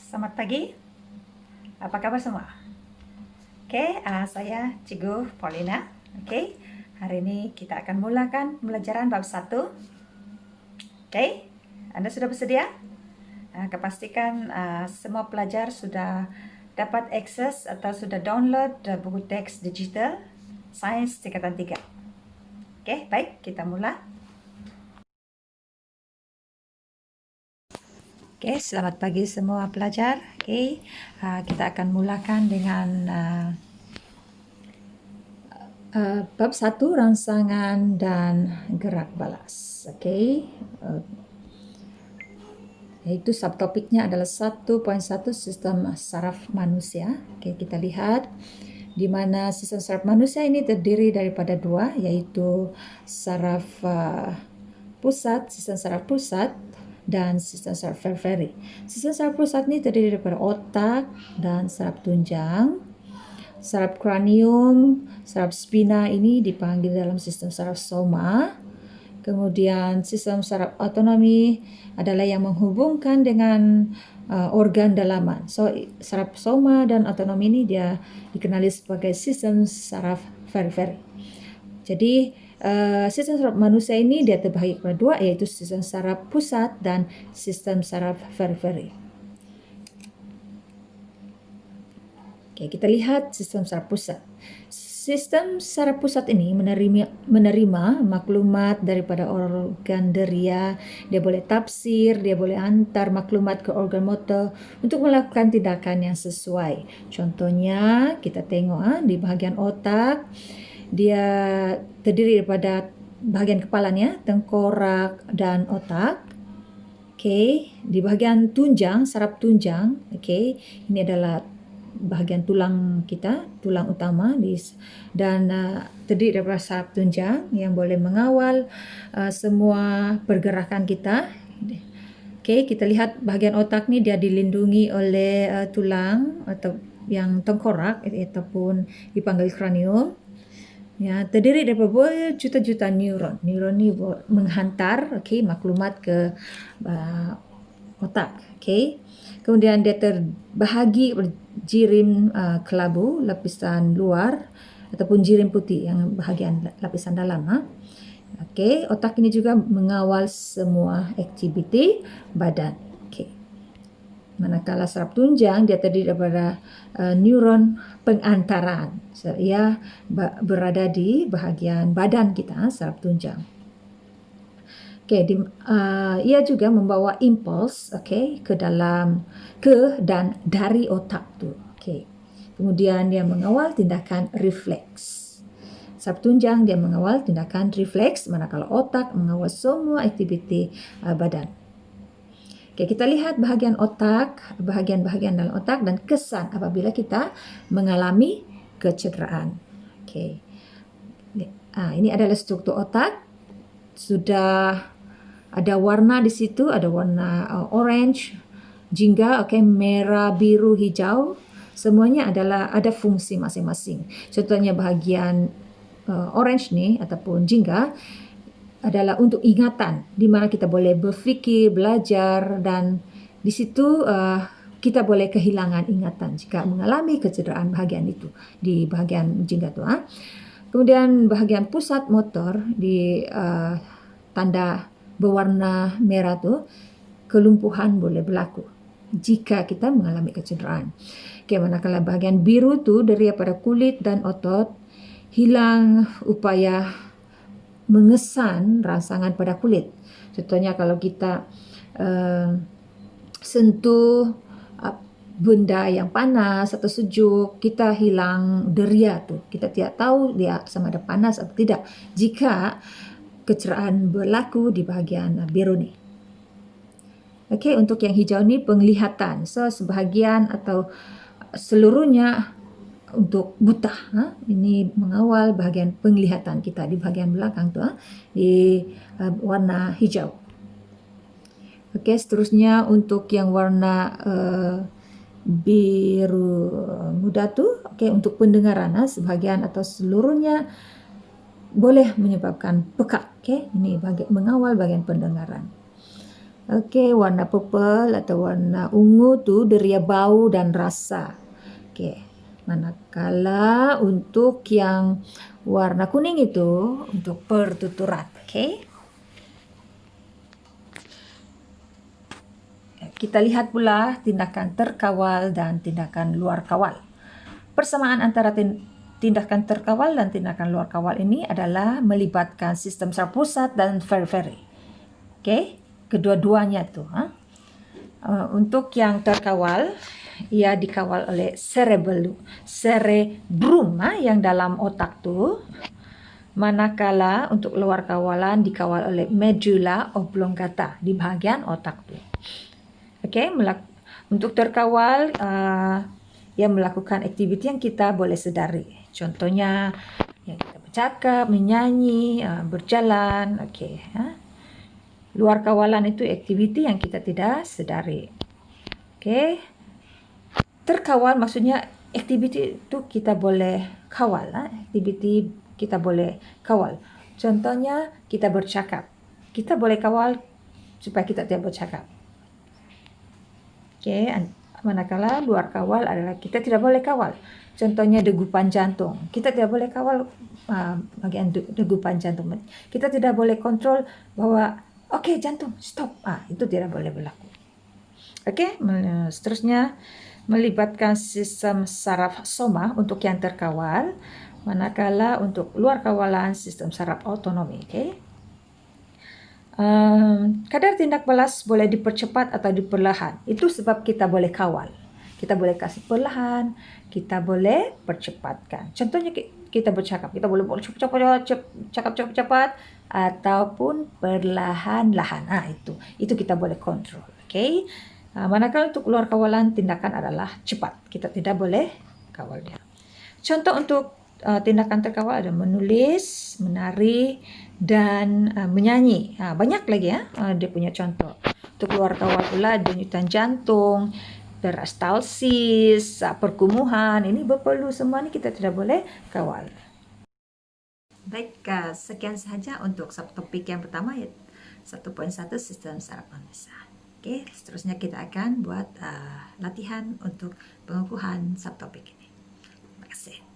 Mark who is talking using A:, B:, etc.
A: Selamat pagi, apa kabar semua? Oke, saya Cikgu Paulina. Oke, hari ini kita akan mulakan pembelajaran bab 1. Oke, Anda sudah bersedia? Kepastikan semua pelajar sudah dapat akses atau sudah download buku teks digital Sains Tingkatan 3. Oke, baik, kita mulai. Oke, selamat pagi semua pelajar. Oke, kita akan mulakan dengan bab 1 rangsangan dan gerak balas. Oke, yaitu subtopiknya adalah 1.1 sistem saraf manusia. Oke, kita lihat di mana sistem saraf manusia ini terdiri daripada dua, yaitu saraf pusat, sistem saraf pusat, dan sistem saraf periferi. Sistem saraf pusat ini terdiri daripada otak dan saraf tunjang. Saraf kranium, saraf spina ini dipanggil dalam sistem saraf soma. Kemudian sistem saraf otonomi adalah yang menghubungkan dengan organ dalaman. So, saraf soma dan otonomi ini dia dikenali sebagai sistem saraf periferi. Jadi, sistem saraf manusia ini dia terbagi kepada dua, yaitu sistem saraf pusat dan sistem saraf periferi. Oke, kita lihat sistem saraf pusat. Sistem saraf pusat ini menerima maklumat daripada organ deria. Dia boleh tafsir, dia boleh hantar maklumat ke organ motor untuk melakukan tindakan yang sesuai. Contohnya, kita tengok di bahagian otak, dia terdiri daripada bahagian kepalanya, tengkorak dan otak. Okey, di bahagian tunjang, saraf tunjang, okey, ini adalah bahagian tulang kita, tulang utama dan terdiri daripada saraf tunjang yang boleh mengawal semua pergerakan kita. Okey, kita lihat bahagian otak ni dia dilindungi oleh tulang atau yang tengkorak ataupun dipanggil kranium. Ya, terdiri daripada juta-juta neuron. Neuron ni menghantar maklumat ke otak. Kemudian dia terbahagi jirim kelabu, lapisan luar ataupun jirim putih yang bahagian lapisan dalam. Otak ini juga mengawal semua aktiviti badan. Manakala saraf tunjang dia terdiri daripada neuron pengantaran. So, ia berada di bahagian badan kita, saraf tunjang. Ia juga membawa impuls ke dan dari otak tu. Kemudian dia mengawal tindakan refleks. Saraf tunjang dia mengawal tindakan refleks, manakala otak mengawal semua aktiviti badan. Kita lihat bahagian otak, bahagian-bahagian dalam otak dan kesan apabila kita mengalami kecederaan. Ini adalah struktur otak. Sudah ada warna di situ, ada warna orange, jingga, merah, biru, hijau. Semuanya ada fungsi masing-masing. Contohnya bahagian orange ni ataupun jingga adalah untuk ingatan, di mana kita boleh berfikir, belajar, dan di situ kita boleh kehilangan ingatan jika mengalami kecederaan bahagian itu di bahagian jingga tu. Kemudian bahagian pusat motor di tanda berwarna merah tu, kelumpuhan boleh berlaku jika kita mengalami kecederaan. Manakala bahagian biru tu daripada kulit dan otot, hilang upaya mengesan rangsangan pada kulit. Contohnya kalau kita sentuh benda yang panas atau sejuk, kita hilang deria tu. Kita tidak tahu dia sama ada panas atau tidak jika kecederaan berlaku di bahagian biru ni. Untuk yang hijau ni penglihatan. So sebahagian atau seluruhnya untuk buta. Ini mengawal bahagian penglihatan kita di bahagian belakang tu, di warna hijau. Seterusnya untuk yang warna biru muda tu, untuk pendengaran, sebahagian atau seluruhnya boleh menyebabkan pekak. Ini mengawal bahagian pendengaran. Oke, warna purple atau warna ungu tuh deria bau dan rasa. Oke, manakala untuk yang warna kuning itu untuk pertuturan. Oke. Kita lihat pula tindakan terkawal dan tindakan luar kawal. Persamaan antara tindakan terkawal dan tindakan luar kawal ini adalah melibatkan sistem saraf pusat dan periferi. Oke, kedua-duanya tuh. Untuk yang terkawal, ia dikawal oleh cerebrum yang dalam otak tuh. Manakala untuk luar kawalan dikawal oleh medulla oblongata di bagian otak tuh. Oke, untuk terkawal ia melakukan aktiviti yang kita boleh sedari. Contohnya ya kita bercakap, menyanyi, berjalan. Oke, luar kawalan itu aktiviti yang kita tidak sedari. Oke. Terkawal maksudnya aktiviti itu kita boleh kawal. Aktiviti kita boleh kawal. Contohnya kita bercakap. Kita boleh kawal supaya kita tidak bercakap. Oke, manakala luar kawal adalah kita tidak boleh kawal. Contohnya degupan jantung. Kita tidak boleh kawal bagian degupan jantung. Kita tidak boleh kontrol bahwa oke, jantung stop. Itu tidak boleh berlaku. Oke, seterusnya melibatkan sistem saraf soma untuk yang terkawal, manakala untuk luar kawalan sistem saraf otonomi. Oke. Kadar tindak balas boleh dipercepat atau diperlahan. Itu sebab kita boleh kawal. Kita boleh kasih perlahan, kita boleh percepatkan. Contohnya kita bercakap, kita boleh cakap cepat ataupun perlahan-lahan. Itu kita boleh kontrol. Oke. Manakala untuk luar kawalan tindakan adalah cepat. Kita tidak boleh kawal dia. Contoh untuk tindakan terkawal ada menulis, menari, dan menyanyi. Banyak lagi ya dia punya contoh. Untuk luar kawal pula denyutan jantung, peristalsis, perkumuhan. Ini berperlu semua ini kita tidak boleh kawal. Baik, sekian sahaja untuk subtopik yang pertama ya 1.1 sistem saraf manusia. Oke, seterusnya kita akan buat latihan untuk pengukuhan subtopik ini. Terima kasih.